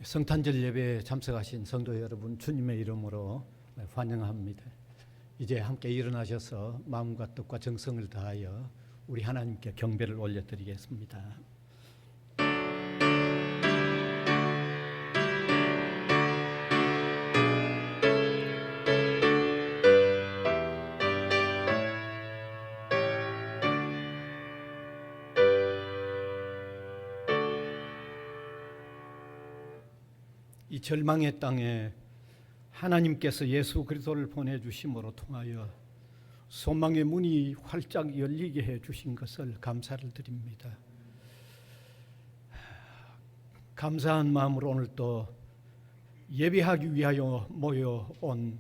성탄절 예배에 참석하신 성도 여러분, 주님의 이름으로 환영합니다. 이제 함께 일어나셔서 마음과 뜻과 정성을 다하여 우리 하나님께 경배를 올려드리겠습니다. 이 절망의 땅에 하나님께서 예수 그리스도를 보내주심으로 통하여 소망의 문이 활짝 열리게 해주신 것을 감사를 드립니다. 감사한 마음으로 오늘 또 예배하기 위하여 모여온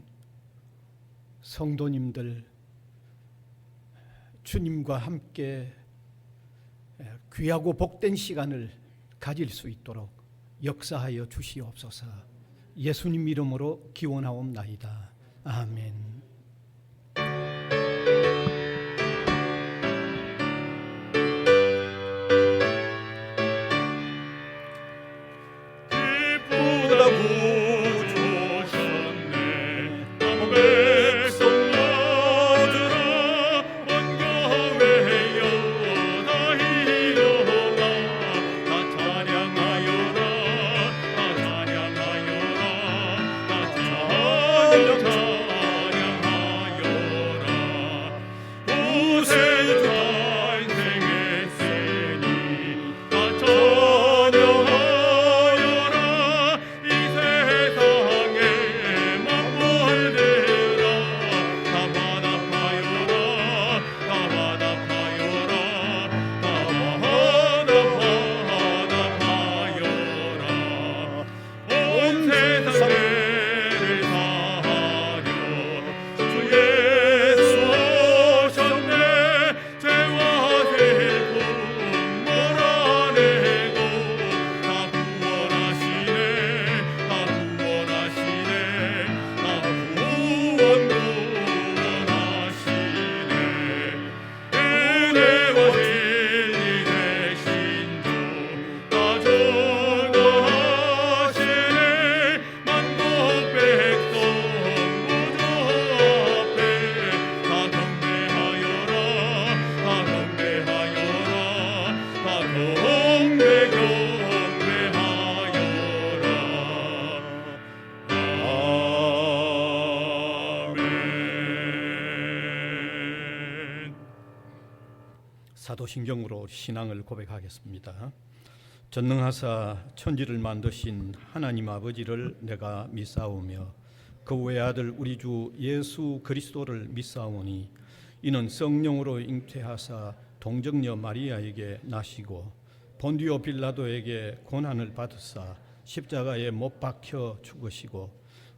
성도님들, 주님과 함께 귀하고 복된 시간을 가질 수 있도록 역사하여 주시옵소서. 예수님 이름으로 기원하옵나이다. 아멘. 사도신경으로 신앙을 고백하겠습니다. 전능하사 천지를 만드신 하나님 아버지를 내가 믿사오며 그 외아들 우리 주 예수 그리스도를 믿사오니 이는 성령으로 잉태하사 동정녀 마리아에게 나시고 본디오 빌라도에게 고난을 받으사 십자가에 못 박혀 죽으시고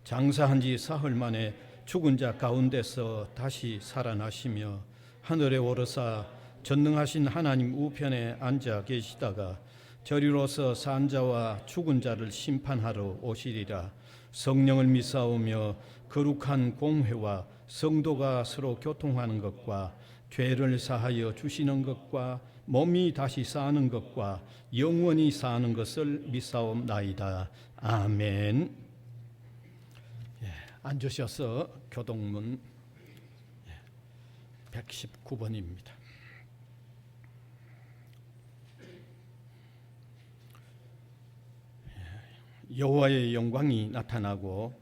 장사한 지 사흘 만에 죽은 자 가운데서 다시 살아나시며 하늘에 오르사 전능하신 하나님 우편에 앉아 계시다가 저리로서 산 자와 죽은 자를 심판하러 오시리라. 성령을 믿사오며 거룩한 공회와 성도가 서로 교통하는 것과 죄를 사하여 주시는 것과 몸이 다시 사는 것과 영원히 사는 것을 믿사옵나이다. 아멘. 앉으셔서 교동문 119번입니다. 여호와의 영광이 나타나고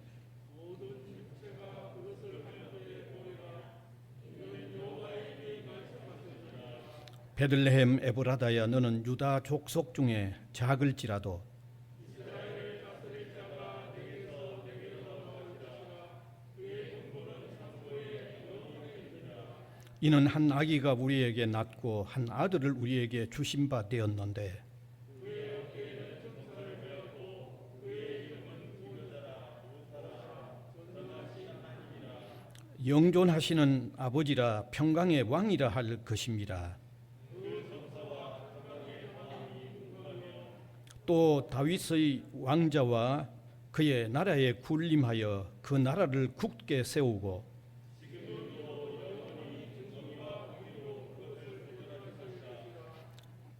베들레헴 에브라다야 너는 유다 족속 중에 작을지라도 이는 한 아기가 우리에게 낳고 한 아들을 우리에게 주신 바 되었는데 영존하시는 아버지라 평강의 왕이라 할 것입니다. 또 다윗의 왕자와 그의 나라에 군림하여 그 나라를 굳게 세우고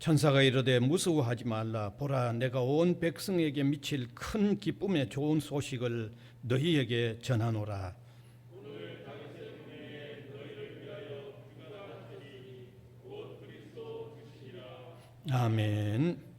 천사가 이르되 무서워하지 말라. 보라, 내가 온 백성에게 미칠 큰 기쁨의 좋은 소식을 너희에게 전하노라. 아멘.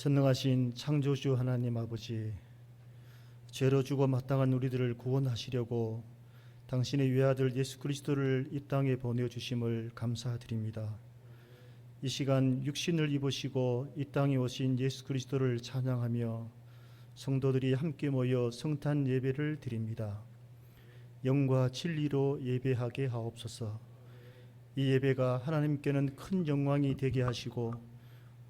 전능하신 창조주 하나님 아버지, 죄로 죽어 마땅한 우리들을 구원하시려고 당신의 외아들 예수 그리스도를 이 땅에 보내주심을 감사드립니다. 이 시간 육신을 입으시고 이 땅에 오신 예수 그리스도를 찬양하며 성도들이 함께 모여 성탄 예배를 드립니다. 영과 진리로 예배하게 하옵소서. 이 예배가 하나님께는 큰 영광이 되게 하시고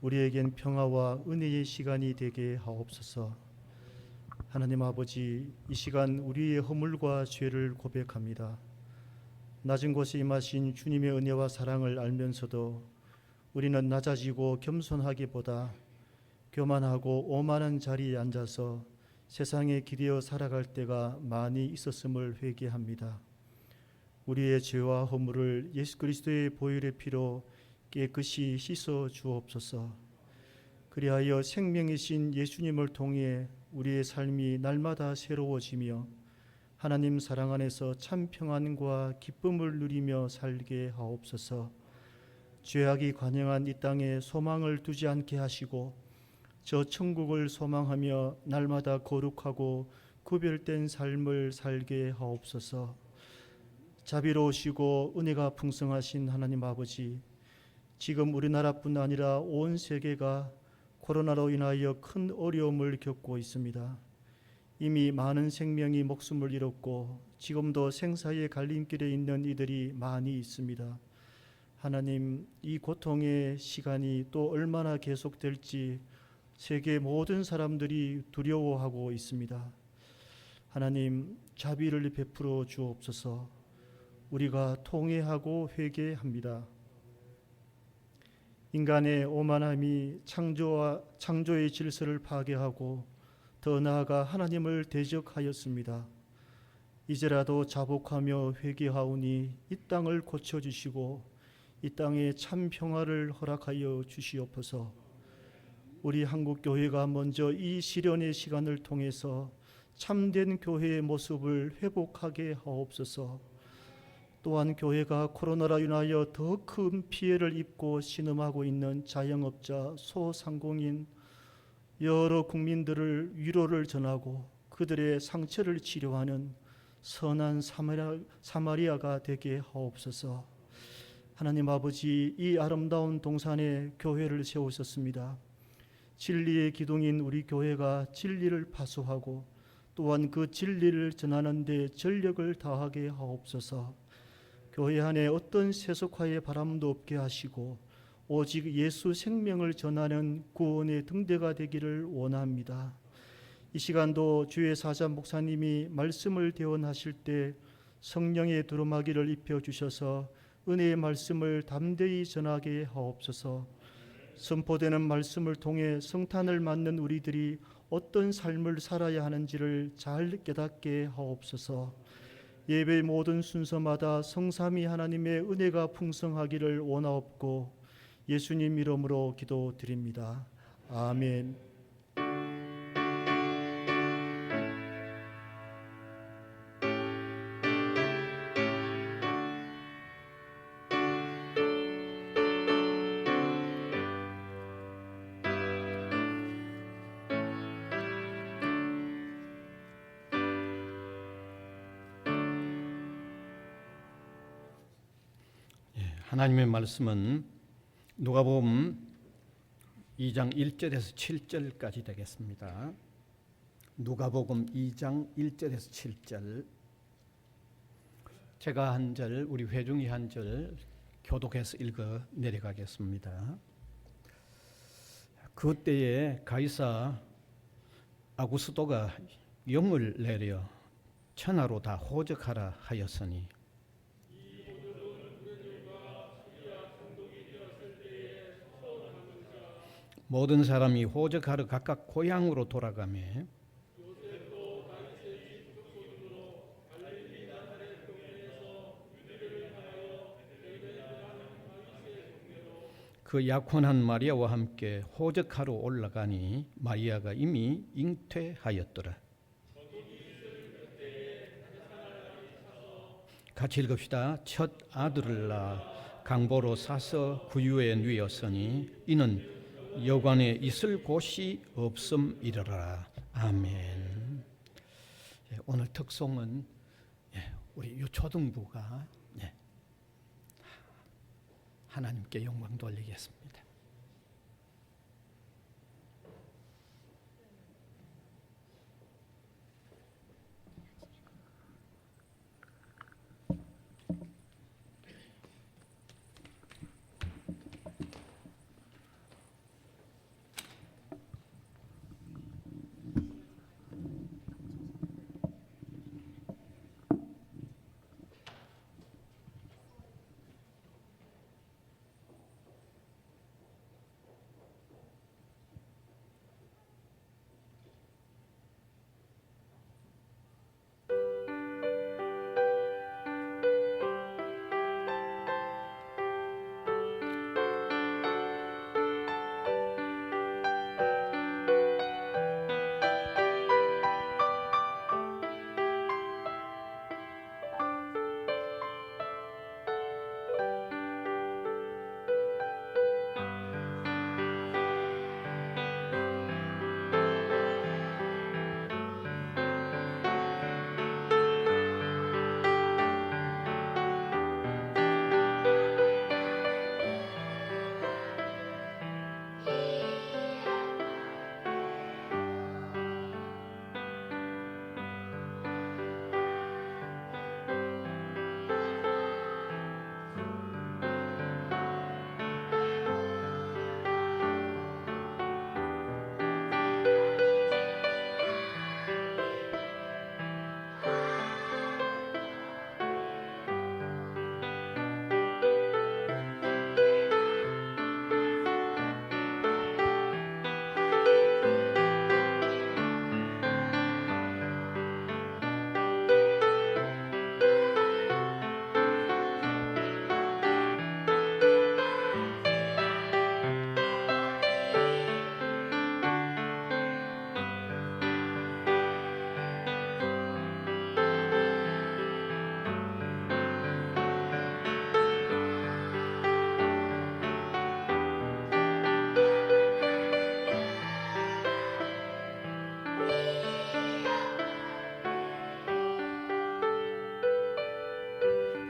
우리에겐 평화와 은혜의 시간이 되게 하옵소서. 하나님 아버지, 이 시간 우리의 허물과 죄를 고백합니다. 낮은 곳에 임하신 주님의 은혜와 사랑을 알면서도 우리는 낮아지고 겸손하기보다 교만하고 오만한 자리에 앉아서 세상에 기대어 살아갈 때가 많이 있었음을 회개합니다. 우리의 죄와 허물을 예수 그리스도의 보혈의 피로 깨끗이 씻어 주옵소서. 그리하여 생명이신 예수님을 통해 우리의 삶이 날마다 새로워지며 하나님 사랑 안에서 참 평안과 기쁨을 누리며 살게 하옵소서. 죄악이 관영한 이 땅에 소망을 두지 않게 하시고 저 천국을 소망하며 날마다 거룩하고 구별된 삶을 살게 하옵소서. 자비로우시고 은혜가 풍성하신 하나님 아버지, 지금 우리나라뿐 아니라 온 세계가 코로나로 인하여 큰 어려움을 겪고 있습니다. 이미 많은 생명이 목숨을 잃었고 지금도 생사의 갈림길에 있는 이들이 많이 있습니다. 하나님, 이 고통의 시간이 또 얼마나 계속될지 세계 모든 사람들이 두려워하고 있습니다. 하나님, 자비를 베풀어 주옵소서. 우리가 통회하고 회개합니다. 인간의 오만함이 창조의 질서를 파괴하고 더 나아가 하나님을 대적하였습니다. 이제라도 자복하며 회개하오니 이 땅을 고쳐주시고 이 땅에 참 평화를 허락하여 주시옵소서. 우리 한국교회가 먼저 이 시련의 시간을 통해서 참된 교회의 모습을 회복하게 하옵소서. 또한 교회가 코로나로 인하여 더 큰 피해를 입고 신음하고 있는 자영업자, 소상공인, 여러 국민들을 위로를 전하고 그들의 상처를 치료하는 선한 사마리아가 되게 하옵소서. 하나님 아버지, 이 아름다운 동산에 교회를 세우셨습니다. 진리의 기둥인 우리 교회가 진리를 파수하고 또한 그 진리를 전하는 데 전력을 다하게 하옵소서. 교회 안에 어떤 세속화의 바람도 없게 하시고 오직 예수 생명을 전하는 구원의 등대가 되기를 원합니다. 이 시간도 주의 사자 목사님이 말씀을 대언하실 때 성령의 두루마기를 입혀주셔서 은혜의 말씀을 담대히 전하게 하옵소서. 선포되는 말씀을 통해 성탄을 맞는 우리들이 어떤 삶을 살아야 하는지를 잘 깨닫게 하옵소서. 예배의 모든 순서마다 성삼위 하나님의 은혜가 풍성하기를 원하옵고 예수님 이름으로 기도드립니다. 아멘. 하나님의 말씀은 누가복음 2장 1절에서 7절까지 되겠습니다. 누가복음 2장 1절에서 7절. 제가 한 절, 우리 회중이 한 절 교독해서 읽어 내려가겠습니다. 그때에 가이사 아구스도가 영을 내려 천하로 다 호적하라 하였으니 모든 사람이 호적하러 각각 고향으로 돌아가매 그 약혼한 마리아와 함께 호적하러 올라가니 마리아가 이미 잉태하였더라. 같이 읽읍시다. 첫 아들을 낳아 강보로 사서 구유에 누였으니 이는 여관에 있을 곳이 없음이러라. 아멘. 오늘 특송은 우리 유초등부가 하나님께 영광 돌리겠습니다.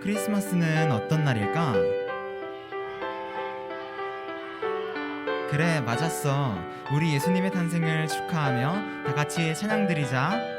크리스마스는 어떤 날일까? 그래, 맞았어. 우리 예수님의 탄생을 축하하며 다 같이 찬양 드리자.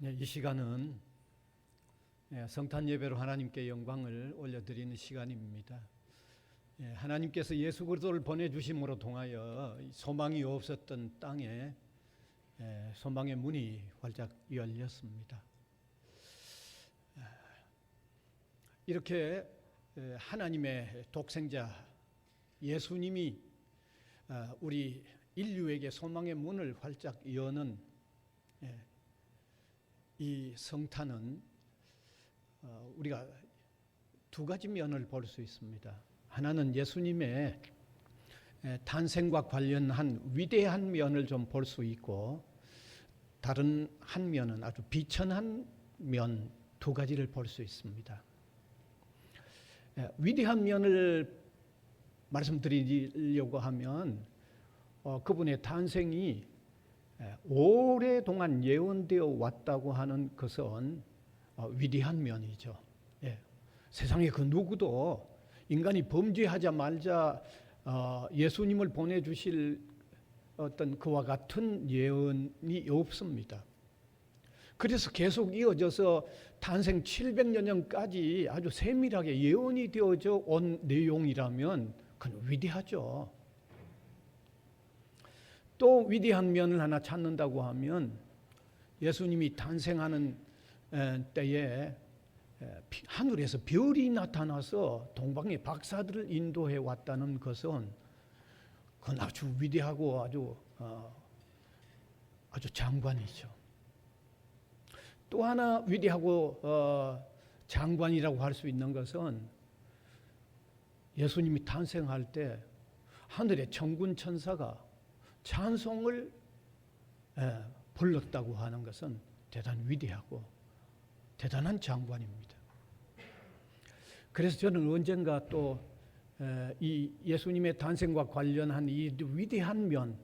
네, 이 시간은 성탄 예배로 하나님께 영광을 올려드리는 시간입니다. 하나님께서 예수 그리스도를 보내주심으로 통하여 소망이 없었던 땅에 소망의 문이 활짝 열렸습니다. 이렇게 하나님의 독생자 예수님이 우리 인류에게 소망의 문을 활짝 여는 이 성탄은 우리가 두 가지 면을 볼 수 있습니다. 하나는 예수님의 탄생과 관련한 위대한 면을 좀 볼 수 있고, 다른 한 면은 아주 비천한 면 두 가지를 볼 수 있습니다. 위대한 면을 말씀드리려고 하면 그분의 탄생이 오랫동안 예언되어 왔다고 하는 것은 위대한 면이죠. 세상에 그 누구도 인간이 범죄하자마자 예수님을 보내주실 어떤 그와 같은 예언이 없습니다. 그래서 계속 이어져서 탄생 700여 년까지 아주 세밀하게 예언이 되어져 온 내용이라면 그건 위대하죠. 또 위대한 면을 하나 찾는다고 하면 예수님이 탄생하는 때에 하늘에서 별이 나타나서 동방의 박사들을 인도해 왔다는 것은 그건 아주 위대하고 아주 장관이죠. 또 하나 위대하고 장관이라고 할 수 있는 것은 예수님이 탄생할 때 하늘의 천군 천사가 찬송을 불렀다고 하는 것은 대단히 위대하고 대단한 장관입니다. 그래서 저는 언젠가 또 이 예수님의 탄생과 관련한 이 위대한 면,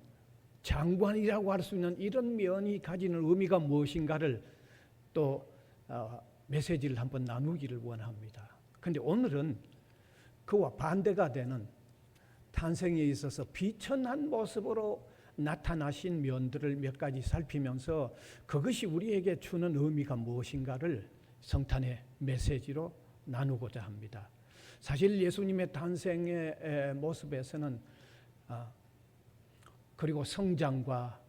장관이라고 할 수 있는 이런 면이 가지는 의미가 무엇인가를 또 메시지를 한번 나누기를 원합니다. 그런데 오늘은 그와 반대가 되는 탄생에 있어서 비천한 모습으로 나타나신 면들을 몇 가지 살피면서 그것이 우리에게 주는 의미가 무엇인가를 성탄의 메시지로 나누고자 합니다. 사실 예수님의 탄생의 모습에서는 그리고 성장과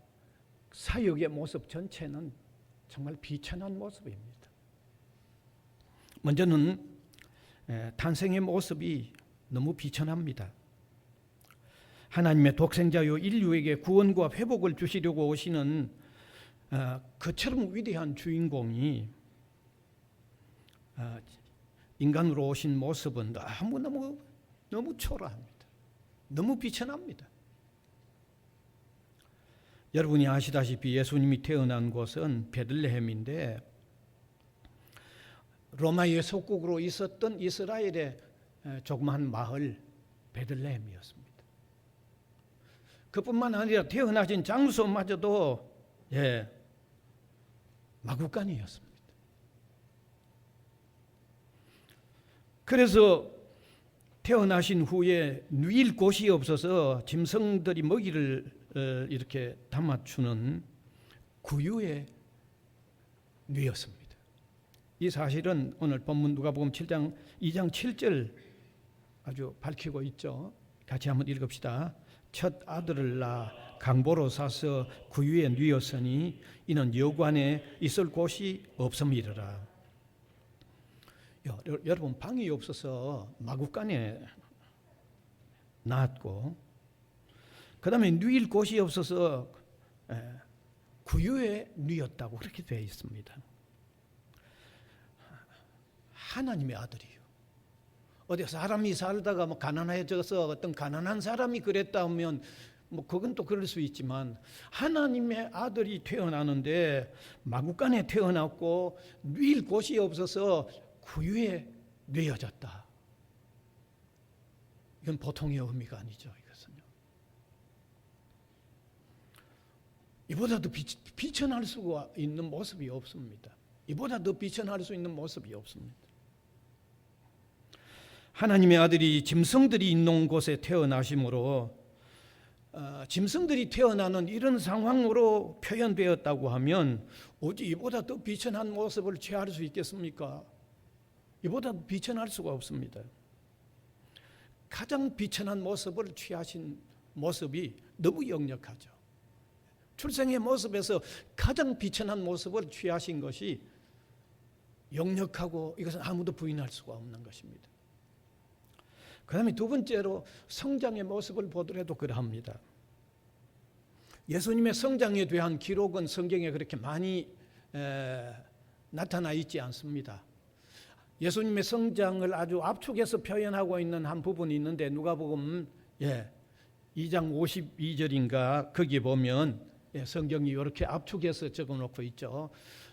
사역의 모습 전체는 정말 비천한 모습입니다. 먼저는 탄생의 모습이 너무 비천합니다. 하나님의 독생자요 인류에게 구원과 회복을 주시려고 오시는 그처럼 위대한 주인공이 인간으로 오신 모습은 너무 초라합니다. 너무 비천합니다. 여러분이 아시다시피 예수님이 태어난 곳은 베들레헴인데 로마의 속국으로 있었던 이스라엘의 조그마한 마을 베들레헴이었습니다. 그뿐만 아니라 태어나신 장소마저도 마구간이었습니다. 그래서 태어나신 후에 누일 곳이 없어서 짐승들이 먹이를 이렇게 담아주는 구유에 누였습니다. 이 사실은 오늘 본문 누가복음 7장 2장 7절 아주 밝히고 있죠. 같이 한번 읽읍시다. 첫 아들을 낳아 강보로 사서 구유에 누였으니 이는 여관에 있을 곳이 없음이러라. 여러분 방이 없어서 마구간에 낳았고 그 다음에 누일 곳이 없어서 구유에 누였다고 그렇게 되어 있습니다. 하나님의 아들이요. 어디 사람이 살다가 가난해져서 어떤 가난한 사람이 그랬다면 그건 또 그럴 수 있지만 하나님의 아들이 태어나는데 마구간에 태어났고 누일 곳이 없어서 구유에 누여졌다. 이건 보통의 의미가 아니죠. 이것은요. 이보다 더 비천할 수가 있는 모습이 없습니다. 이보다 더 비천할 수 있는 모습이 없습니다. 하나님의 아들이 짐승들이 있는 곳에 태어나심으로 짐승들이 태어나는 이런 상황으로 표현되었다고 하면 어찌 이보다 더 비천한 모습을 취할 수 있겠습니까? 이보다 비천할 수가 없습니다. 가장 비천한 모습을 취하신 모습이 너무 역력하죠. 출생의 모습에서 가장 비천한 모습을 취하신 것이 역력하고 이것은 아무도 부인할 수가 없는 것입니다. 그 다음에 두 번째로 성장의 모습을 보더라도 그러합니다. 예수님의 성장에 대한 기록은 성경에 그렇게 많이 나타나 있지 않습니다. 예수님의 성장을 아주 압축해서 표현하고 있는 한 부분이 있는데 누가복음 2장 52절인가 거기 보면 성경이 이렇게 압축해서 적어놓고 있죠.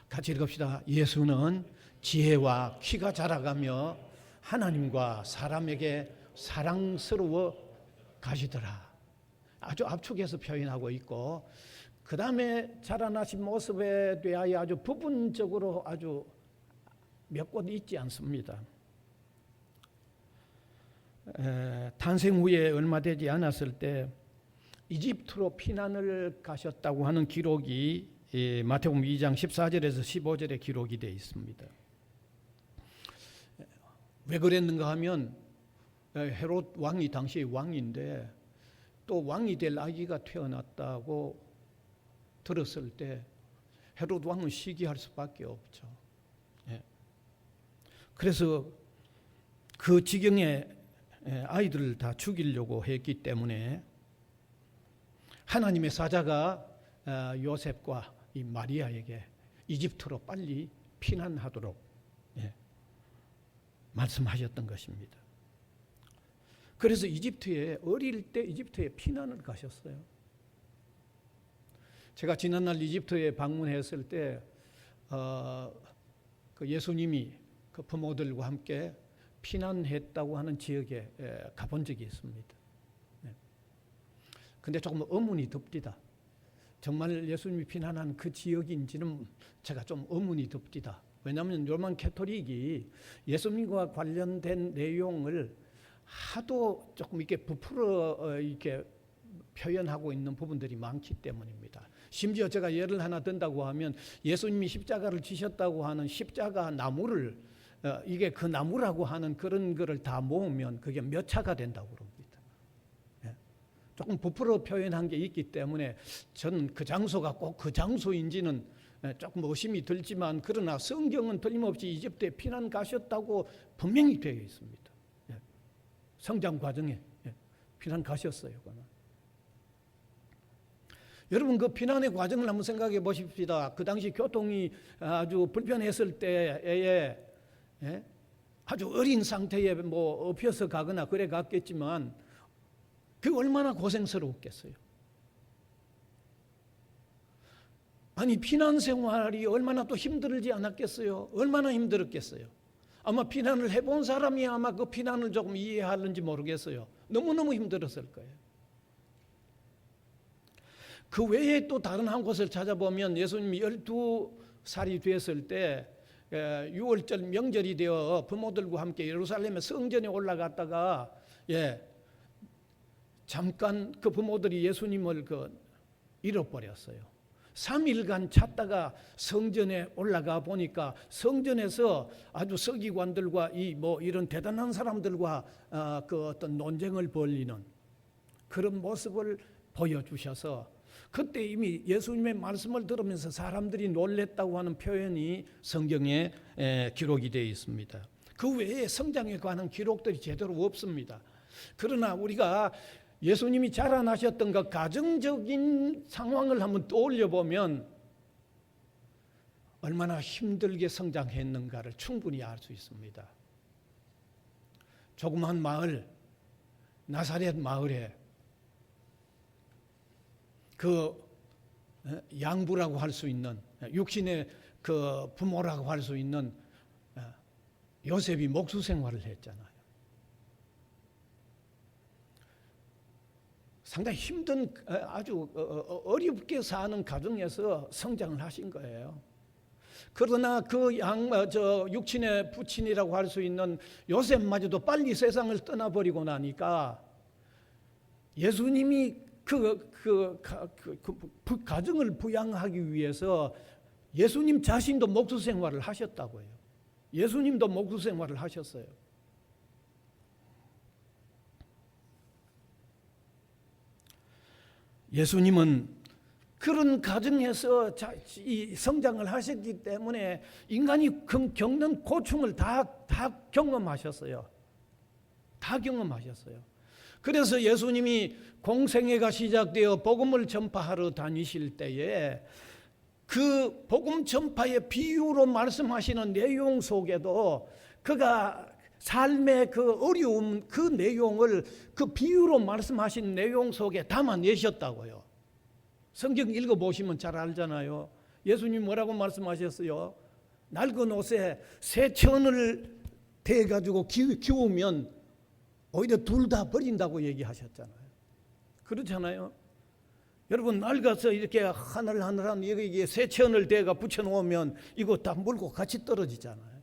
같이 읽읍시다. 예수는 지혜와 키가 자라가며 하나님과 사람에게 사랑스러워 가시더라. 아주 압축해서 표현하고 있고 그 다음에 자라나신 모습에 대하여 아주 부분적으로 아주 몇 곳 있지 않습니다. 탄생 후에 얼마 되지 않았을 때 이집트로 피난을 가셨다고 하는 기록이 마태복음 2장 14절에서 15절에 기록이 되어 있습니다. 왜 그랬는가 하면 헤롯 왕이 당시의 왕인데 또 왕이 될 아기가 태어났다고 들었을 때 헤롯 왕은 시기할 수밖에 없죠. 그래서 그 지경에 아이들을 다 죽이려고 했기 때문에 하나님의 사자가 요셉과 이 마리아에게 이집트로 빨리 피난하도록 말씀하셨던 것입니다. 그래서 이집트에 어릴 때 이집트에 피난을 가셨어요. 제가 지난날 이집트에 방문했을 때 그 예수님이 그 부모들과 함께 피난했다고 하는 지역에 가본 적이 있습니다. 근데 조금 의문이 듭디다. 정말 예수님이 피난한 그 지역인지는 제가 좀 의문이 듭디다. 왜냐하면 로만 캐토릭이 예수님과 관련된 내용을 하도 조금 이렇게 부풀어 이렇게 표현하고 있는 부분들이 많기 때문입니다. 심지어 제가 예를 하나 든다고 하면 예수님이 십자가를 지셨다고 하는 십자가 나무를 이게 그 나무라고 하는 그런 거를 다 모으면 그게 몇 차가 된다고 그럽니다. 조금 부풀어 표현한 게 있기 때문에 저는 그 장소가 꼭 그 장소인지는 조금 의심이 들지만 그러나 성경은 틀림없이 이집트에 피난 가셨다고 분명히 되어 있습니다. 성장 과정에 피난 가셨어요. 여러분 그 피난의 과정을 한번 생각해 보십시다. 그 당시 교통이 아주 불편했을 때에 아주 어린 상태에 뭐 업혀서 가거나 그래 갔겠지만 그 얼마나 고생스러웠겠어요. 아니 피난 생활이 얼마나 또 힘들지 않았겠어요. 얼마나 힘들었겠어요. 아마 피난을 해본 사람이 아마 그 피난을 조금 이해하는지 모르겠어요. 너무너무 힘들었을 거예요. 그 외에 또 다른 한 곳을 찾아보면 예수님이 12살이 됐을 때 6월절 명절이 되어 부모들과 함께 예루살렘의 성전에 올라갔다가 잠깐 그 부모들이 예수님을 잃어버렸어요. 3일간 찾다가 성전에 올라가 보니까 성전에서 아주 서기관들과 이런 대단한 사람들과 그 어떤 논쟁을 벌이는 그런 모습을 보여주셔서 그때 이미 예수님의 말씀을 들으면서 사람들이 놀랬다고 하는 표현이 성경에 기록이 되어 있습니다. 그 외에 성장에 관한 기록들이 제대로 없습니다. 그러나 우리가 예수님이 자라나셨던 그 가정적인 상황을 한번 떠올려 보면 얼마나 힘들게 성장했는가를 충분히 알 수 있습니다. 조그만 마을, 나사렛 마을에 그 양부라고 할 수 있는 육신의 그 부모라고 할 수 있는 요셉이 목수 생활을 했잖아요. 상당히 힘든 아주 어렵게 사는 가정에서 성장을 하신 거예요. 그러나 그 육친의 부친이라고 할 수 있는 요셉마저도 빨리 세상을 떠나버리고 나니까 예수님이 그 가정을 부양하기 위해서 예수님 자신도 목수 생활을 하셨다고 해요. 예수님도 목수 생활을 하셨어요. 예수님은 그런 가정에서 이 성장을 하셨기 때문에 인간이 겪는 고충을 다 경험하셨어요. 다 경험하셨어요. 그래서 예수님이 공생애가 시작되어 복음을 전파하러 다니실 때에 그 복음 전파의 비유로 말씀하시는 내용 속에도 그가 삶의 그 어려움, 그 내용을 그 비유로 말씀하신 내용 속에 담아내셨다고요. 성경 읽어보시면 잘 알잖아요. 예수님 뭐라고 말씀하셨어요? 낡은 옷에 새 천을 대가지고 기우면 오히려 둘 다 버린다고 얘기하셨잖아요. 그렇잖아요. 여러분 낡아서 이렇게 하늘하늘한 여기에 새 천을 대가 붙여놓으면 이거 다 물고 같이 떨어지잖아요.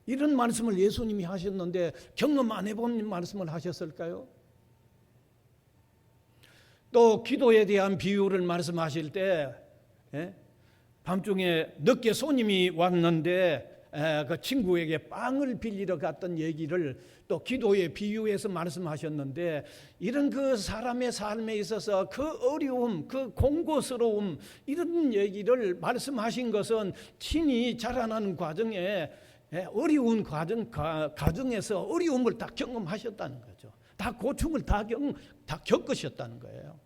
이런 말씀을 예수님이 하셨는데 경험 안 해본 말씀을 하셨을까요? 또 기도에 대한 비유를 말씀하실 때 밤중에 늦게 손님이 왔는데 그 친구에게 빵을 빌리러 갔던 얘기를 또 기도의 비유에서 말씀하셨는데 이런 그 사람의 삶에 있어서 그 어려움, 그 공고스러움 이런 얘기를 말씀하신 것은 친히 자라나는 과정에 어려운 과정에서 어려움을 다 경험하셨다는 거죠. 다 고충을 다 겪으셨다는 거예요.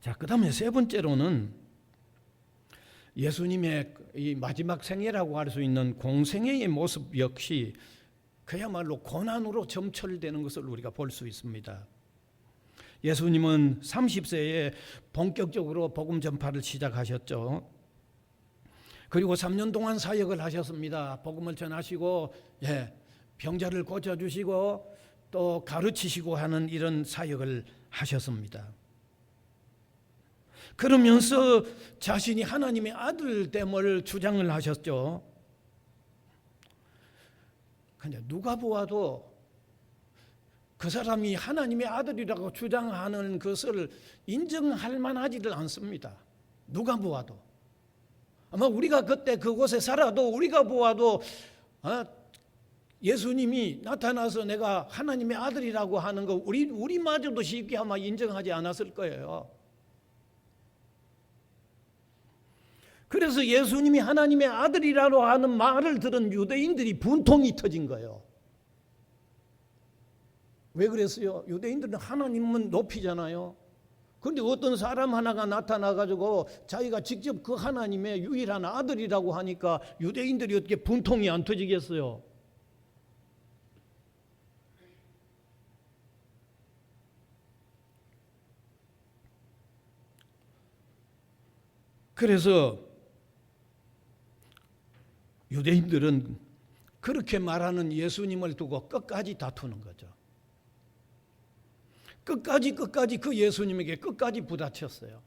자, 그 다음에 세 번째로는 예수님의 이 마지막 생애라고 할 수 있는 공생애의 모습 역시 그야말로 고난으로 점철되는 것을 우리가 볼 수 있습니다. 예수님은 30세에 본격적으로 복음 전파를 시작하셨죠. 그리고 3년 동안 사역을 하셨습니다. 복음을 전하시고 병자를 고쳐주시고 또 가르치시고 하는 이런 사역을 하셨습니다. 그러면서 자신이 하나님의 아들됨을 주장을 하셨죠. 근데 누가 보아도 그 사람이 하나님의 아들이라고 주장하는 것을 인정할 만하지를 않습니다. 누가 보아도. 아마 우리가 그때 그곳에 살아도 우리가 보아도 예수님이 나타나서 내가 하나님의 아들이라고 하는 거 우리마저도 쉽게 아마 인정하지 않았을 거예요. 그래서 예수님이 하나님의 아들이라고 하는 말을 들은 유대인들이 분통이 터진 거예요. 왜 그랬어요? 유대인들은 하나님은 높이잖아요. 그런데 어떤 사람 하나가 나타나가지고 자기가 직접 그 하나님의 유일한 아들이라고 하니까 유대인들이 어떻게 분통이 안 터지겠어요? 그래서 유대인들은 그렇게 말하는 예수님을 두고 끝까지 다투는 거죠. 끝까지 그 예수님에게 끝까지 부딪혔어요.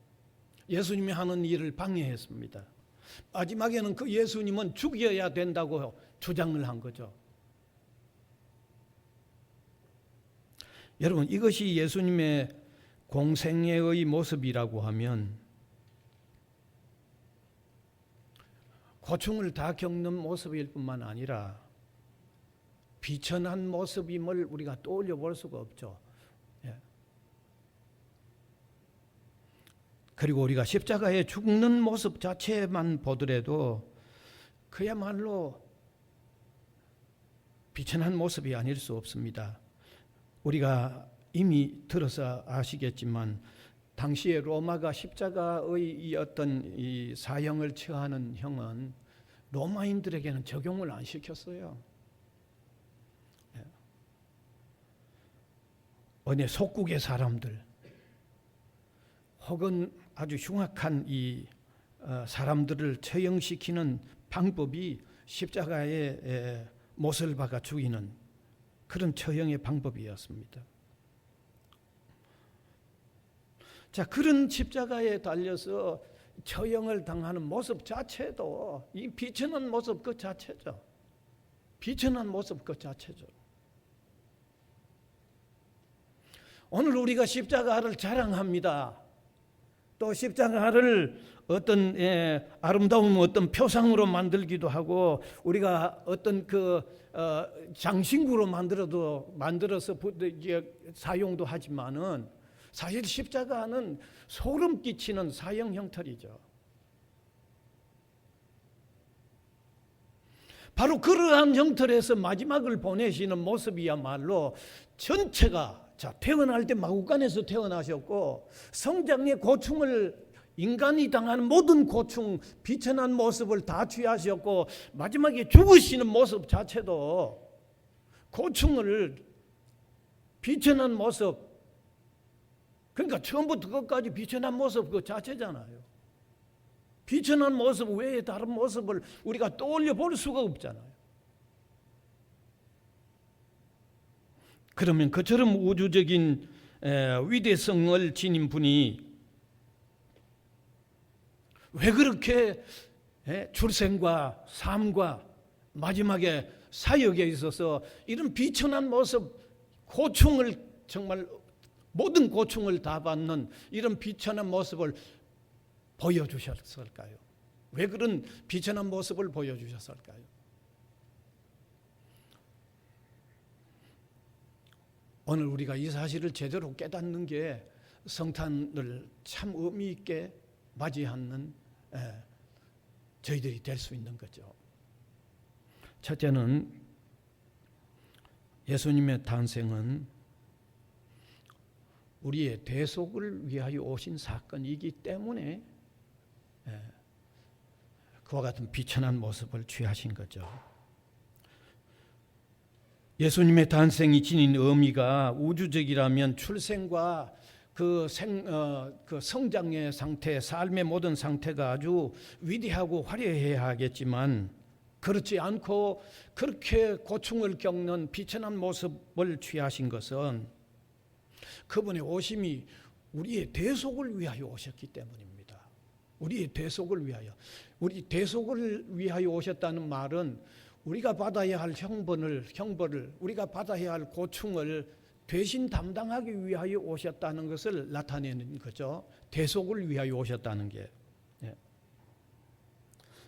예수님이 하는 일을 방해했습니다. 마지막에는 그 예수님은 죽여야 된다고 주장을 한 거죠. 여러분, 이것이 예수님의 공생애의 모습이라고 하면 고충을 다 겪는 모습일 뿐만 아니라 비천한 모습임을 우리가 떠올려 볼 수가 없죠. 그리고 우리가 십자가에 죽는 모습 자체만 보더라도 그야말로 비천한 모습이 아닐 수 없습니다. 우리가 이미 들어서 아시겠지만 당시에 로마가 십자가의 이 어떤 이 사형을 처하는 형은 로마인들에게는 적용을 안 시켰어요. 어느 속국의 사람들 혹은 아주 흉악한 이 사람들을 처형시키는 방법이 십자가에 못을 박아 죽이는 그런 처형의 방법이었습니다. 자, 그런 십자가에 달려서 처형을 당하는 모습 자체도 이 비천한 모습 그 자체죠. 비천한 모습 그 자체죠. 오늘 우리가 십자가를 자랑합니다. 또 십자가를 어떤 아름다운 어떤 표상으로 만들기도 하고 우리가 어떤 장신구로 만들어서 사용도 하지만은 사실 십자가는 소름 끼치는 사형 형태이죠. 바로 그러한 형태에서 마지막을 보내시는 모습이야말로 전체가 태어날 때 마구간에서 태어나셨고 성장의 고충을 인간이 당하는 모든 고충, 비천한 모습을 다 취하셨고 마지막에 죽으시는 모습 자체도 고충을 비천한 모습, 그러니까 처음부터 끝까지 비천한 모습 그 자체잖아요. 비천한 모습 외에 다른 모습을 우리가 떠올려 볼 수가 없잖아요. 그러면 그처럼 우주적인 위대성을 지닌 분이 왜 그렇게 출생과 삶과 마지막에 사역에 있어서 이런 비천한 모습, 고충을 정말 모든 고충을 다 받는 이런 비천한 모습을 보여주셨을까요? 왜 그런 비천한 모습을 보여주셨을까요? 오늘 우리가 이 사실을 제대로 깨닫는 게 성탄을 참 의미 있게 맞이하는 저희들이 될 수 있는 거죠. 첫째는 예수님의 탄생은 우리의 대속을 위하여 오신 사건이기 때문에 그와 같은 비천한 모습을 취하신 거죠. 예수님의 탄생이 지닌 의미가 우주적이라면 출생과 그 성장의 상태, 삶의 모든 상태가 아주 위대하고 화려해야 하겠지만 그렇지 않고 그렇게 고충을 겪는 비천한 모습을 취하신 것은 그분의 오심이 우리의 대속을 위하여 오셨기 때문입니다. 우리의 대속을 위하여. 우리 대속을 위하여 오셨다는 말은 우리가 받아야 할 형벌을 우리가 받아야 할 고충을 대신 담당하기 위하여 오셨다는 것을 나타내는 거죠. 대속을 위하여 오셨다는 게.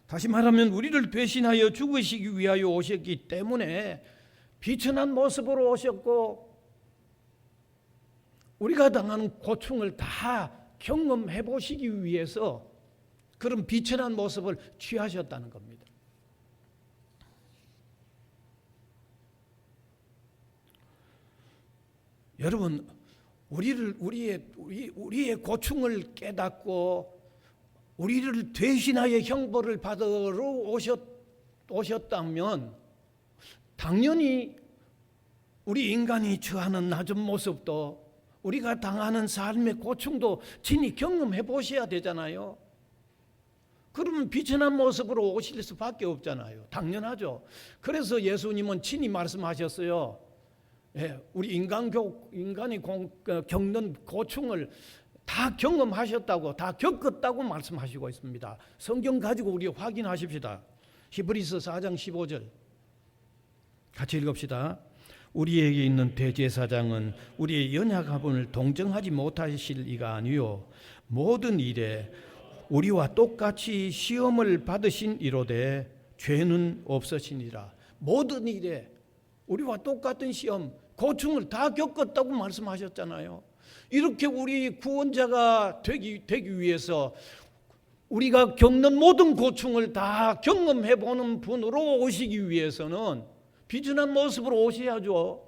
다시 말하면 우리를 대신하여 죽으시기 위하여 오셨기 때문에 비천한 모습으로 오셨고 우리가 당하는 고충을 다 경험해 보시기 위해서 그런 비천한 모습을 취하셨다는 겁니다. 여러분, 우리의 고충을 깨닫고 우리를 대신하여 형벌을 받으러 오셨다면 당연히 우리 인간이 처하는 낮은 모습도 우리가 당하는 삶의 고충도 친히 경험해 보셔야 되잖아요. 그러면 비천한 모습으로 오실 수밖에 없잖아요. 당연하죠. 그래서 예수님은 친히 말씀하셨어요. 우리 인간이 겪는 고충을 다 경험하셨다고, 다 겪었다고 말씀하시고 있습니다. 성경 가지고 우리 확인하십시다. 히브리서 4장 15절 같이 읽읍시다. 우리에게 있는 대제사장은 우리의 연약함을 동정하지 못하실 이가 아니요 모든 일에 우리와 똑같이 시험을 받으신 이로되 죄는 없으시니라. 모든 일에 우리와 똑같은 시험, 고충을 다 겪었다고 말씀하셨잖아요. 이렇게 우리 구원자가 되기 위해서 우리가 겪는 모든 고충을 다 경험해 보는 분으로 오시기 위해서는 비천한 모습으로 오셔야죠.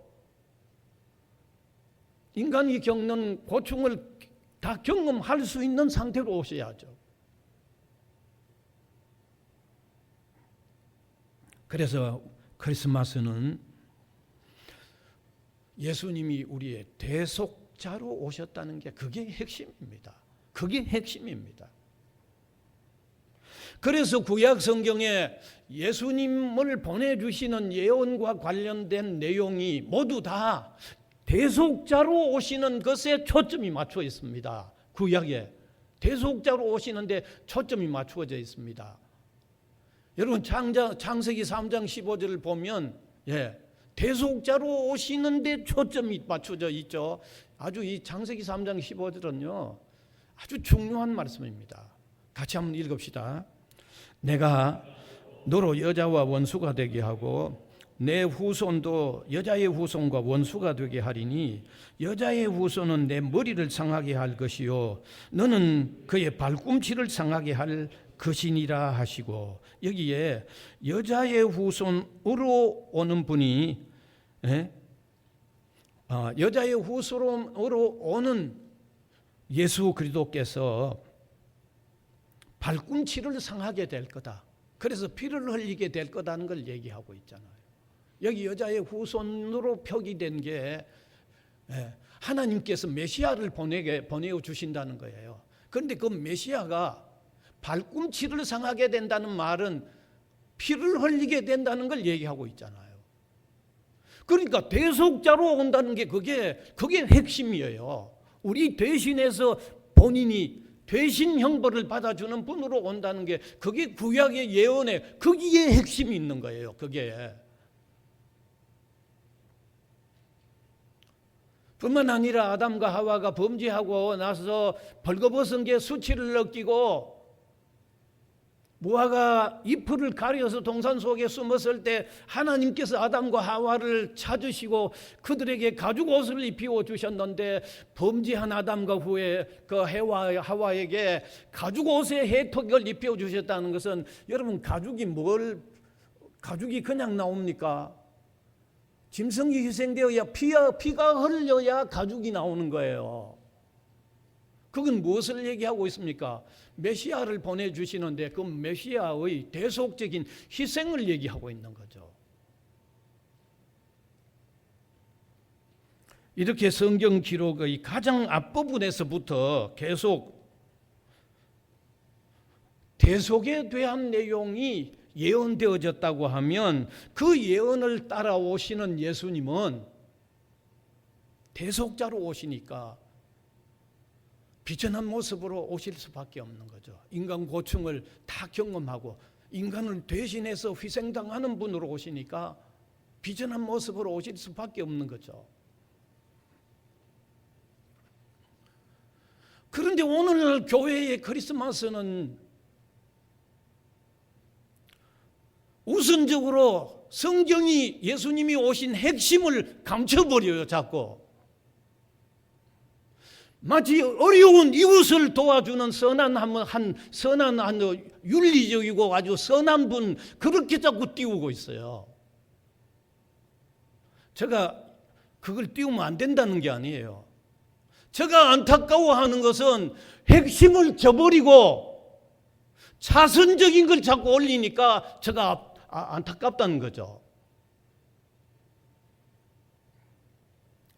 인간이 겪는 고충을 다 경험할 수 있는 상태로 오셔야죠. 그래서 크리스마스는 예수님이 우리의 대속자로 오셨다는 게 그게 핵심입니다. 그게 핵심입니다. 그래서 구약 성경에 예수님을 보내주시는 예언과 관련된 내용이 모두 다 대속자로 오시는 것에 초점이 맞춰 있습니다. 구약에 대속자로 오시는데 초점이 맞추어져 있습니다. 여러분 창세기 3장 15절을 보면 대속자로 오시는데 초점이 맞춰져 있죠. 아주 이 창세기 3장 15절은요 아주 중요한 말씀입니다. 같이 한번 읽읍시다. 내가 너로 여자와 원수가 되게 하고 내 후손도 여자의 후손과 원수가 되게 하리니 여자의 후손은 내 머리를 상하게 할 것이요 너는 그의 발꿈치를 상하게 할 것이니라 하시고, 여기에 여자의 후손으로 오는 분이 여자의 후손으로 오는 예수 그리스도께서 발꿈치를 상하게 될 거다. 그래서 피를 흘리게 될 거다는 걸 얘기하고 있잖아요. 여기 여자의 후손으로 표기된 게 하나님께서 메시아를 보내어 주신다는 거예요. 그런데 그 메시아가 발꿈치를 상하게 된다는 말은 피를 흘리게 된다는 걸 얘기하고 있잖아요. 그러니까 대속자로 온다는 게 그게 핵심이에요. 우리 대신해서 본인이 대신 형벌을 받아주는 분으로 온다는 게 그게 구약의 예언에 거기에 핵심이 있는 거예요. 그게 뿐만 아니라 아담과 하와가 범죄하고 나서 벌거벗은 게 수치를 느끼고 무화과 잎을 가려서 동산 속에 숨었을 때 하나님께서 아담과 하와를 찾으시고 그들에게 가죽 옷을 입혀 주셨는데 범죄한 아담과 후에 그 하와에게 가죽 옷의 혜택을 입혀 주셨다는 것은, 여러분 가죽이 그냥 나옵니까? 짐승이 희생되어야 피가 흘려야 가죽이 나오는 거예요. 그건 무엇을 얘기하고 있습니까? 메시아를 보내주시는데 그 메시아의 대속적인 희생을 얘기하고 있는 거죠. 이렇게 성경 기록의 가장 앞부분에서부터 계속 대속에 대한 내용이 예언되어졌다고 하면 그 예언을 따라오시는 예수님은 대속자로 오시니까 비천한 모습으로 오실 수밖에 없는 거죠. 인간 고충을 다 경험하고 인간을 대신해서 희생당하는 분으로 오시니까 비천한 모습으로 오실 수밖에 없는 거죠. 그런데 오늘날 교회의 크리스마스는 우선적으로 성경이 예수님이 오신 핵심을 감춰버려요. 자꾸 마치 어려운 이웃을 도와주는 선한 윤리적이고 아주 선한 분, 그렇게 자꾸 띄우고 있어요. 제가 그걸 띄우면 안 된다는 게 아니에요. 제가 안타까워하는 것은 핵심을 저버리고 차선적인 걸 자꾸 올리니까 제가 안타깝다는 거죠.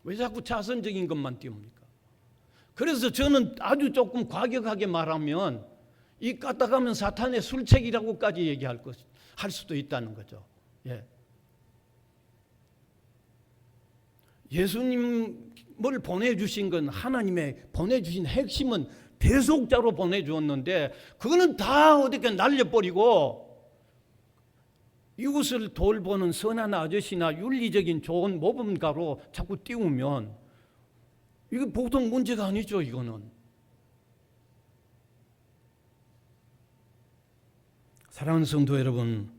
왜 자꾸 차선적인 것만 띄웁니까? 그래서 저는 아주 조금 과격하게 말하면 이 까딱하면 사탄의 술책이라고까지 할 수도 있다는 거죠. 예수님을 보내주신 건, 하나님의 보내주신 핵심은 대속자로 보내주었는데 그거는 다 어떻게 날려버리고 이웃을 돌보는 선한 아저씨나 윤리적인 좋은 모범가로 자꾸 띄우면 이거 보통 문제가 아니죠. 이거는 사랑하는 성도 여러분,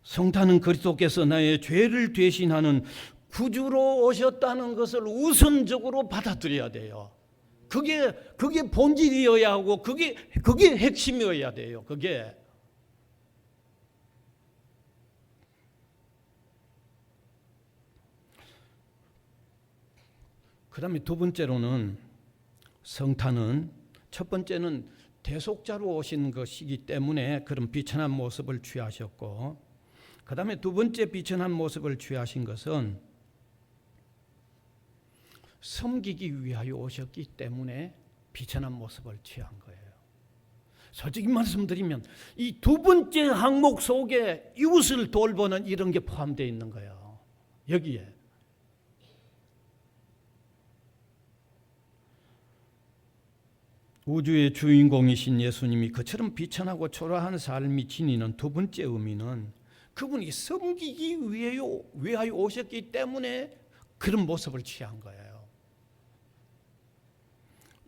성탄은 그리스도께서 나의 죄를 대신하는 구주로 오셨다는 것을 우선적으로 받아들여야 돼요. 그게 본질이어야 하고 그게 핵심이어야 돼요. 그게 그 다음에 두 번째로는 성탄은, 첫 번째는 대속자로 오신 것이기 때문에 그런 비천한 모습을 취하셨고, 그 다음에 두 번째 비천한 모습을 취하신 것은 섬기기 위하여 오셨기 때문에 비천한 모습을 취한 거예요. 솔직히 말씀드리면 이 두 번째 항목 속에 이웃을 돌보는 이런 게 포함되어 있는 거예요. 여기에 우주의 주인공이신 예수님이 그처럼 비천하고 초라한 삶이 지니는 두 번째 의미는 그분이 섬기기 위하여 오셨기 때문에 그런 모습을 취한 거예요.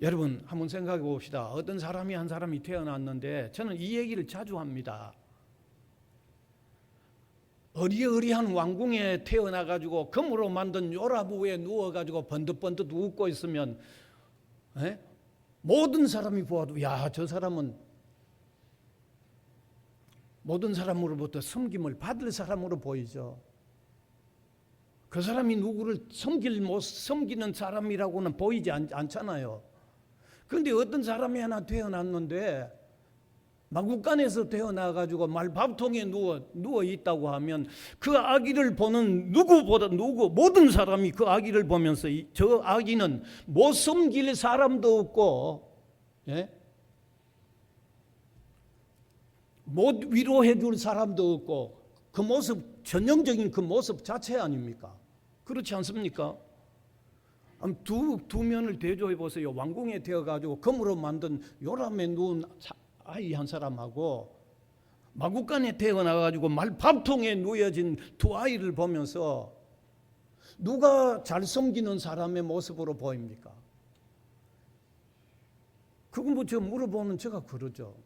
여러분 한번 생각해 봅시다. 어떤 사람이 한 사람이 태어났는데 저는 이 얘기를 자주 합니다. 어리어리한 왕궁에 태어나가지고 금으로 만든 요라부에 누워가지고 번듯번듯 웃고 있으면 모든 사람이 보아도 야, 저 사람은 모든 사람으로부터 섬김을 받을 사람으로 보이죠. 그 사람이 누구를 섬기는 사람이라고는 보이지 않잖아요. 그런데 어떤 사람이 하나 태어났는데 마구간에서 태어나가지고 말밥통에 누워 있다고 하면 그 아기를 보는 모든 사람이 그 아기를 보면서 저 아기는 못 섬길 사람도 없고 못 위로해 줄 사람도 없고 그 모습, 전형적인 그 모습 자체 아닙니까? 그렇지 않습니까? 두 면을 대조해 보세요. 왕궁에 태어가지고 금으로 만든 요람에 누운 아이 한 사람하고 마구간에 태어나가지고 말밥통에 누워진 두 아이를 보면서 누가 잘 섬기는 사람의 모습으로 보입니까? 그건 뭐 저 물어보는 제가 그러죠.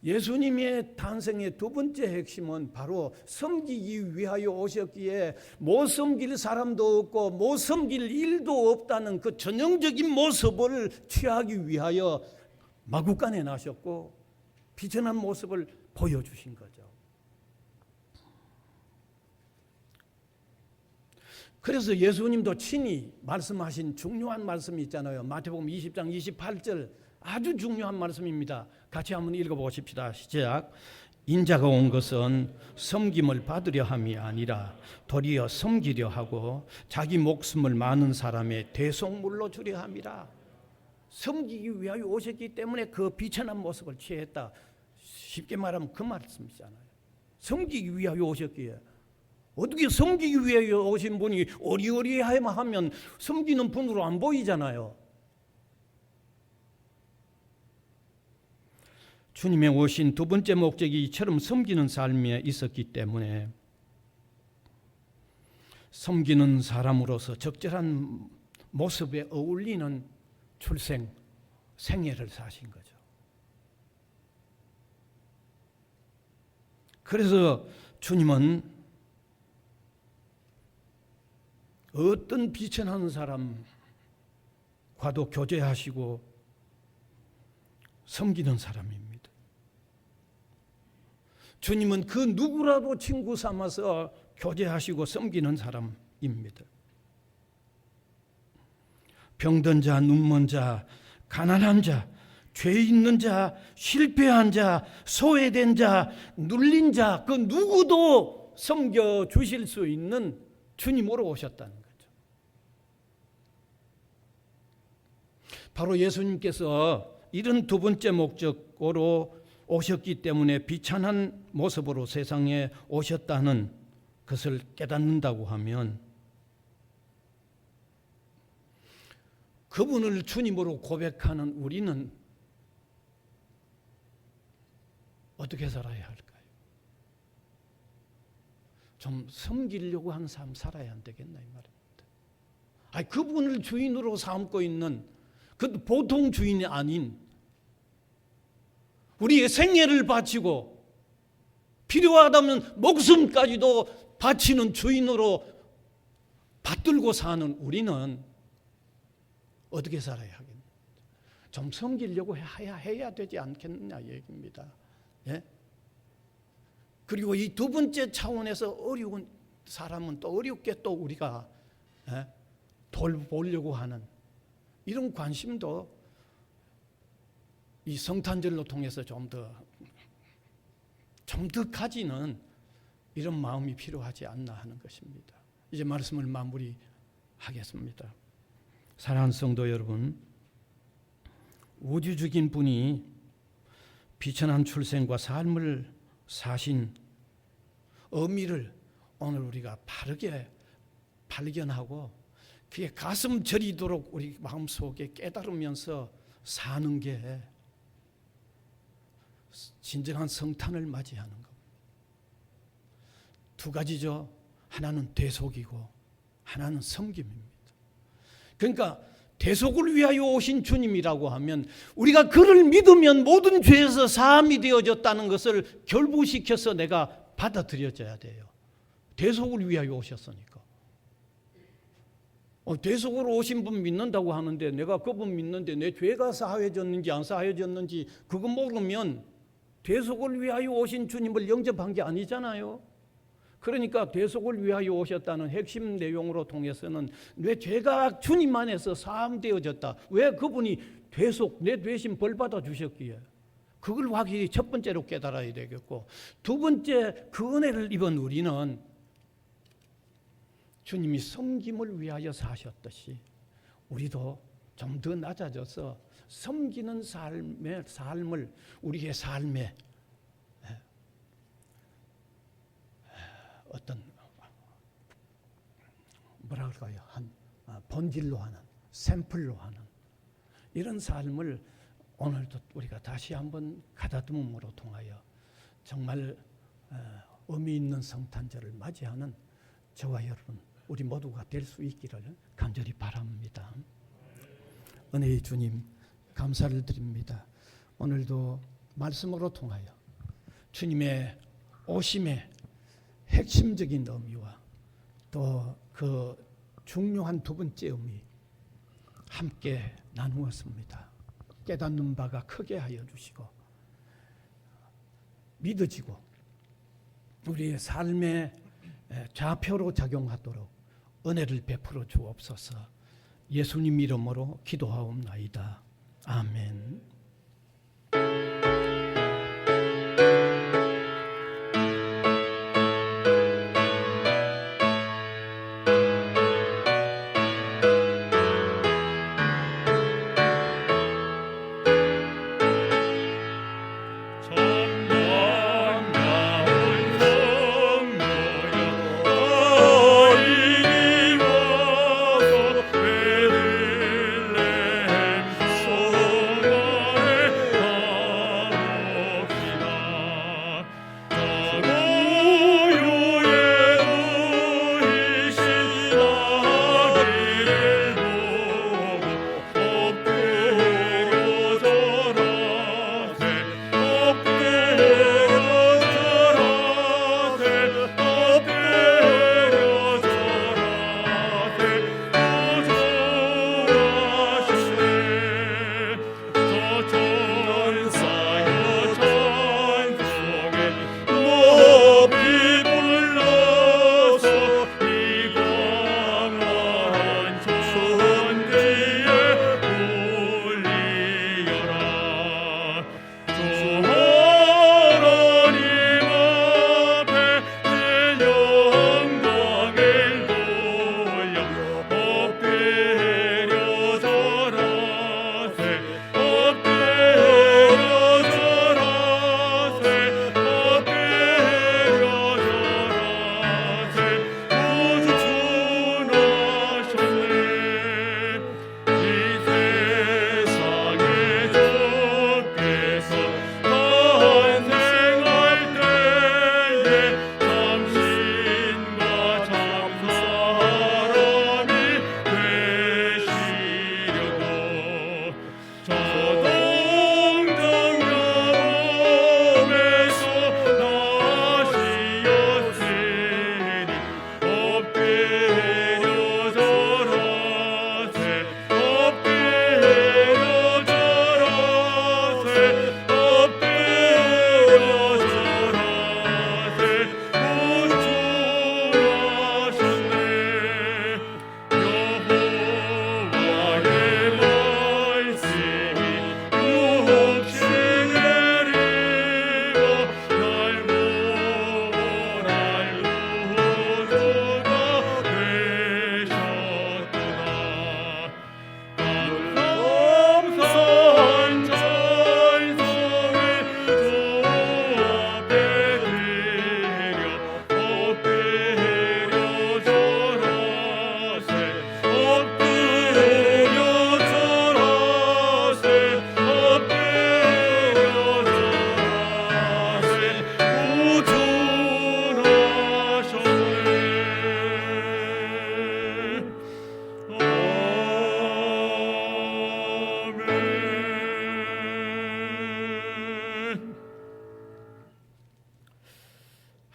예수님의 탄생의 두 번째 핵심은 바로 섬기기 위하여 오셨기에 못 섬길 사람도 없고 못 섬길 일도 없다는 그 전형적인 모습을 취하기 위하여 마구간에 나셨고 비천한 모습을 보여주신 거죠. 그래서 예수님도 친히 말씀하신 중요한 말씀이 있잖아요. 마태복음 20장 28절 아주 중요한 말씀입니다. 같이 한번 읽어보십시다. 시작. 인자가 온 것은 섬김을 받으려 함이 아니라 도리어 섬기려 하고 자기 목숨을 많은 사람의 대속물로 주려 함이라. 섬기기 위하여 오셨기 때문에 그 비천한 모습을 취했다. 쉽게 말하면 그 말씀이잖아요. 섬기기 위하여 오셨기에. 어떻게 섬기기 위하여 오신 분이 어리어리하면 섬기는 분으로 안 보이잖아요. 주님의 오신 두 번째 목적이 이처럼 섬기는 삶에 있었기 때문에 섬기는 사람으로서 적절한 모습에 어울리는 생애를 사신 거죠. 그래서 주님은 어떤 비천한 사람과도 교제하시고 섬기는 사람입니다. 주님은 그 누구라도 친구 삼아서 교제하시고 섬기는 사람입니다. 병든 자, 눈먼 자, 가난한 자, 죄 있는 자, 실패한 자, 소외된 자, 눌린 자, 그 누구도 섬겨 주실 수 있는 주님으로 오셨다는 거죠. 바로 예수님께서 이런 두 번째 목적으로 오셨기 때문에 비천한 모습으로 세상에 오셨다는 것을 깨닫는다고 하면 그분을 주님으로 고백하는 우리는 어떻게 살아야 할까요? 좀 섬기려고 하는 삶 살아야 안 되겠나 이 말입니다. 그분을 주인으로 삼고 있는 그 보통 주인이 아닌 우리의 생애를 바치고 필요하다면 목숨까지도 바치는 주인으로 받들고 사는 우리는 어떻게 살아야 하겠냐? 좀 섬기려고 해야 되지 않겠느냐 얘기입니다. 예? 그리고 이 두 번째 차원에서 어려운 사람은 또 어렵게 또 우리가 돌보려고 하는 이런 관심도 이 성탄절로 통해서 좀 더 가지는 이런 마음이 필요하지 않나 하는 것입니다. 이제 말씀을 마무리하겠습니다. 사랑하는 성도 여러분, 우주적인 분이 비천한 출생과 삶을 사신 의미를 오늘 우리가 바르게 발견하고 그게 가슴 저리도록 우리 마음속에 깨달으면서 사는 게 진정한 성탄을 맞이하는 겁니다. 두 가지죠. 하나는 대속이고 하나는 섬김입니다. 그러니까 대속을 위하여 오신 주님이라고 하면 우리가 그를 믿으면 모든 죄에서 사함이 되어졌다는 것을 결부시켜서 내가 받아들여져야 돼요. 대속을 위하여 오셨으니까. 대속으로 오신 분 믿는다고 하는데 내가 그분 믿는데 내 죄가 사해졌는지 안 사해졌는지 그거 모르면 대속을 위하여 오신 주님을 영접한 게 아니잖아요. 그러니까 대속을 위하여 오셨다는 핵심 내용으로 통해서는 내 죄가 주님 안에서 사함되어졌다. 왜 그분이 내 대신 벌 받아 주셨기에. 그걸 확실히 첫 번째로 깨달아야 되겠고, 두 번째, 그 은혜를 입은 우리는 주님이 섬김을 위하여 사셨듯이 우리도 좀 더 낮아져서 섬기는 삶을 우리의 삶에 어떤 뭐라 그럴까요? 본질로 하는, 샘플로 하는 이런 삶을 오늘도 우리가 다시 한번 가다듬음으로 통하여 정말 의미 있는 성탄절을 맞이하는 저와 여러분 우리 모두가 될 수 있기를 간절히 바랍니다. 은혜의 주님 감사를 드립니다. 오늘도 말씀으로 통하여 주님의 오심의 핵심적인 의미와 또 그 중요한 두 번째 의미 함께 나누었습니다. 깨닫는 바가 크게 하여 주시고 믿어지고 우리의 삶의 좌표로 작용하도록 은혜를 베풀어 주옵소서. 예수님 이름으로 기도하옵나이다. 아멘.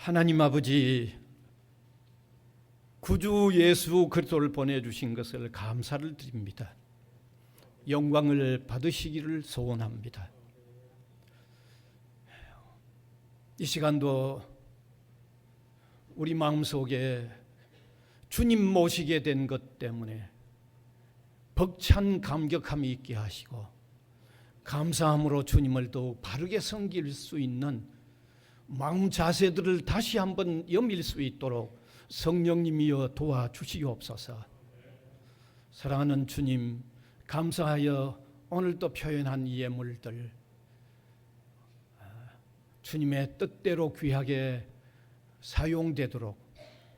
하나님 아버지, 구주 예수 그리스도를 보내주신 것을 감사를 드립니다. 영광을 받으시기를 소원합니다. 이 시간도 우리 마음속에 주님 모시게 된 것 때문에 벅찬 감격함이 있게 하시고 감사함으로 주님을 더욱 바르게 섬길 수 있는 마음 자세들을 다시 한번 여밀 수 있도록 성령님이여 도와주시옵소서. 사랑하는 주님, 감사하여 오늘 또 표현한 이 예물들 주님의 뜻대로 귀하게 사용되도록,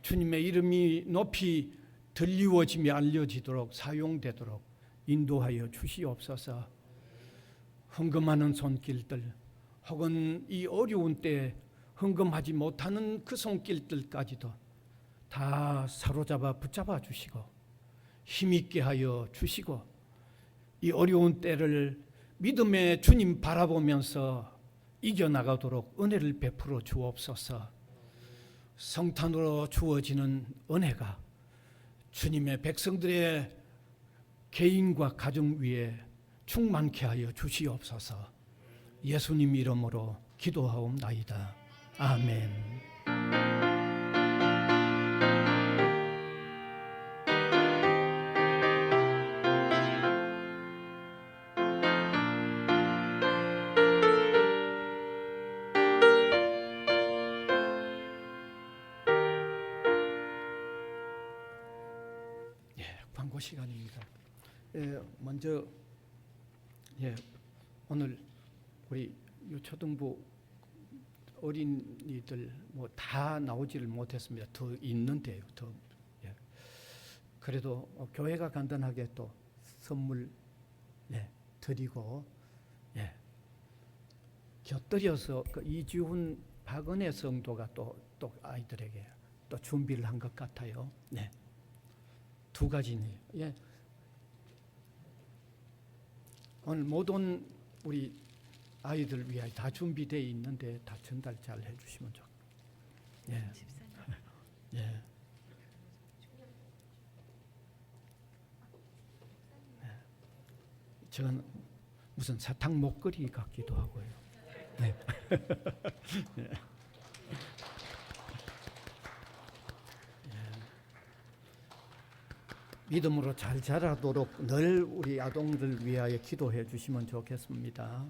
주님의 이름이 높이 들리워지며 알려지도록 사용되도록 인도하여 주시옵소서. 헌금하는 손길들 혹은 이 어려운 때에 헌금하지 못하는 그 손길들까지도 다 사로잡아 붙잡아 주시고 힘있게 하여 주시고 이 어려운 때를 믿음의 주님 바라보면서 이겨나가도록 은혜를 베풀어 주옵소서. 성탄으로 주어지는 은혜가 주님의 백성들의 개인과 가정 위에 충만케 하여 주시옵소서. 예수님 이름으로 기도하옵나이다. 아멘. 광고 시간입니다. 먼저 오늘 우리 유초등부 어린이들 뭐 다 나오지를 못했습니다. 더 있는데요. 그래도 교회가 간단하게 또 선물 드리고 곁들여서 그 이지훈 박은혜 성도가 또 아이들에게 또 준비를 한 것 같아요. 두 가지네요. 오늘 모든 우리 아이들 위하여 다 준비되어 있는데 다 전달 잘 해주시면 좋겠습니다. 저는 무슨 사탕 목걸이 같기도 하고요. 믿음으로 잘 자라도록 늘 우리 아동들 위하여 기도해 주시면 좋겠습니다.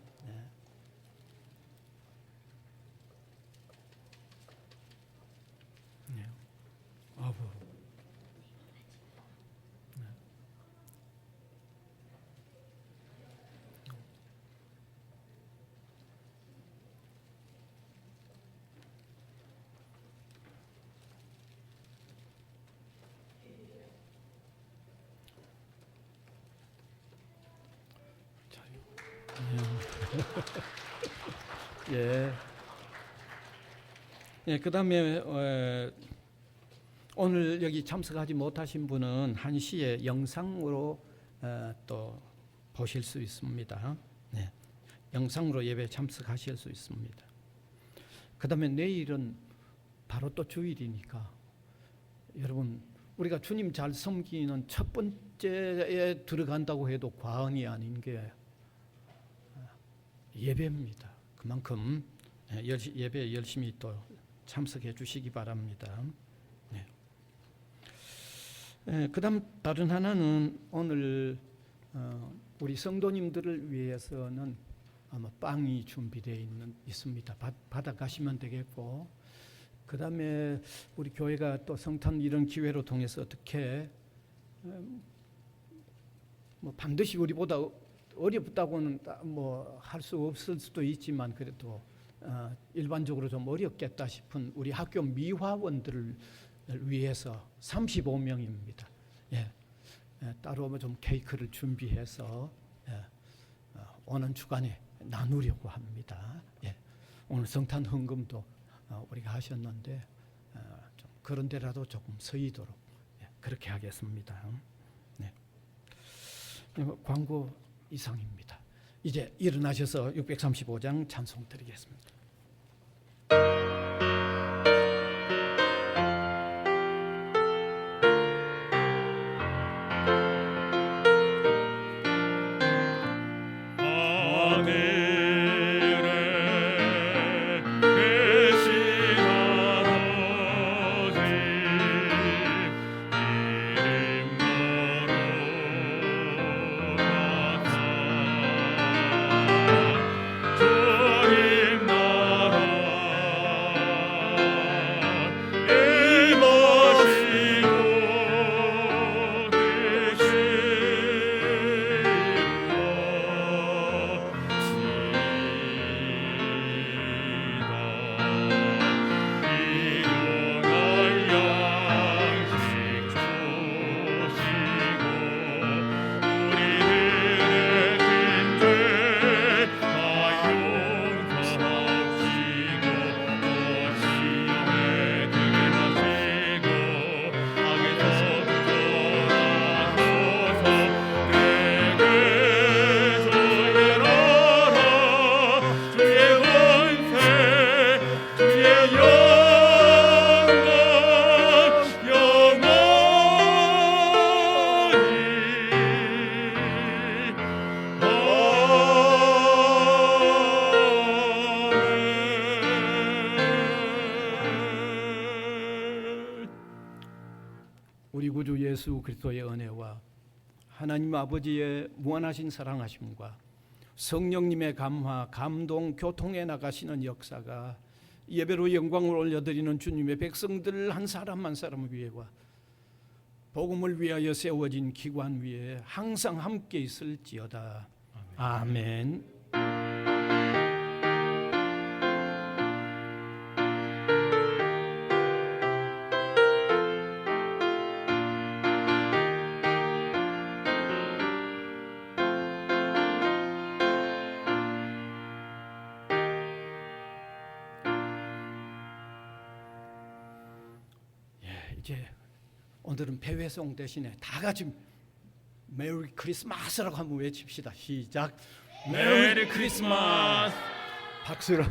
그다음에 오늘 여기 참석하지 못하신 분은 1시에 영상으로 또 보실 수 있습니다. 영상으로 예배 참석하실 수 있습니다. 그다음에 내일은 바로 또 주일이니까 여러분 우리가 주님 잘 섬기는 첫 번째에 들어간다고 해도 과언이 아닌 게 예배입니다. 그만큼 예배에 열심히 또 참석해 주시기 바랍니다. 그다음 다른 하나는 오늘 우리 성도님들을 위해서는 아마 빵이 준비되어 있습니다. 받아가시면 되겠고, 그다음에 우리 교회가 또 성탄 이런 기회로 통해서 어떻게 뭐 반드시 우리보다 어렵다고는 뭐 할 수 없을 수도 있지만 그래도 일반적으로 좀 어렵겠다 싶은 우리 학교 미화원들을 위해서 35명입니다. 따로 좀 케이크를 준비해서 오는 주간에 나누려고 합니다. 오늘 성탄 헌금도 우리가 하셨는데 좀 그런 데라도 조금 서이도록 그렇게 하겠습니다. 광고 이상입니다. 이제 일어나셔서 635장 찬송 드리겠습니다. 우리 구주 예수 그리스도의 은혜와 하나님 아버지의 무한하신 사랑하심과 성령님의 감화, 감동, 교통에 나가시는 역사가 예배로 영광을 올려드리는 주님의 백성들 한 사람 한 사람 위에와 복음을 위하여 세워진 기관 위에 항상 함께 있을지어다. 아멘. 이제 오늘은 배회송 대신에 다 같이 메리 크리스마스라고 한번 외칩시다. 시작. 메리 크리스마스. 박수로.